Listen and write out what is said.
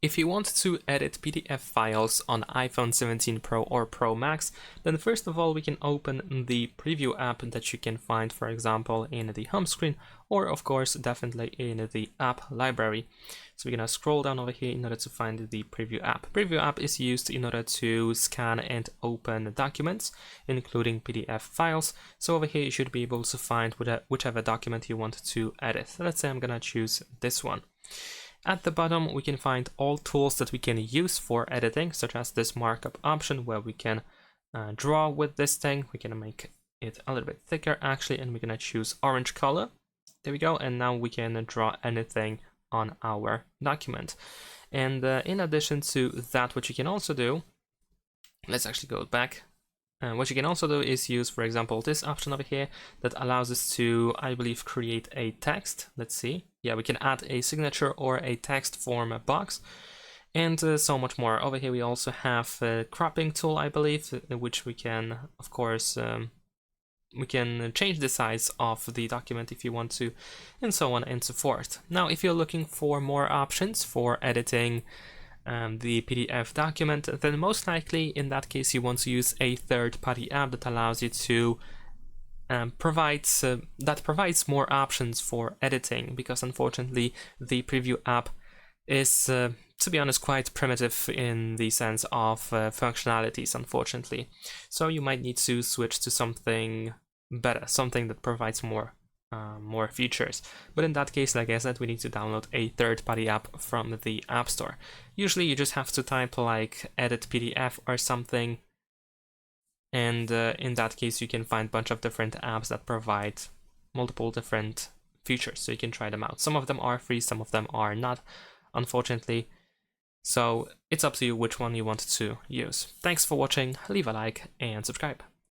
If you want to edit PDF files on iPhone 17 Pro or Pro Max, then first of all we can open the preview app that you can find, for example, in the home screen, or of course definitely in the app library. So we're gonna scroll down over here in order to find the preview app. Preview app is used in order to scan and open documents, including PDF files. So over here you should be able to find whichever document you want to edit. So let's say I'm gonna choose this one. At the bottom, we can find all tools that we can use for editing, such as this markup option where we can draw with this thing. We're gonna make it a little bit thicker actually, and we're gonna choose orange color. There we go, and now we can draw anything on our document. And in addition to that, what you can also do, let's actually go back. What you can also do is use, for example, this option over here that allows us to, I believe, create a text. Let's see. Yeah, we can add a signature or a text form box and so much more. Over here we also have a cropping tool, I believe, which we can, of course, we can change the size of the document if you want to, and so on and so forth. Now, if you're looking for more options for editing the PDF document, then most likely in that case you want to use a third-party app that allows you to provides more options for editing, because unfortunately the preview app is to be honest quite primitive in the sense of functionalities, unfortunately. So you might need to switch to something better, something that provides more features. But in that case, like I said, we need to download a third-party app from the App Store. Usually you just have to type like edit PDF or something, and in that case you can find a bunch of different apps that provide multiple different features, so you can try them out. Some of them are free, some of them are not, unfortunately. So it's up to you which one you want to use. Thanks for watching, leave a like and subscribe.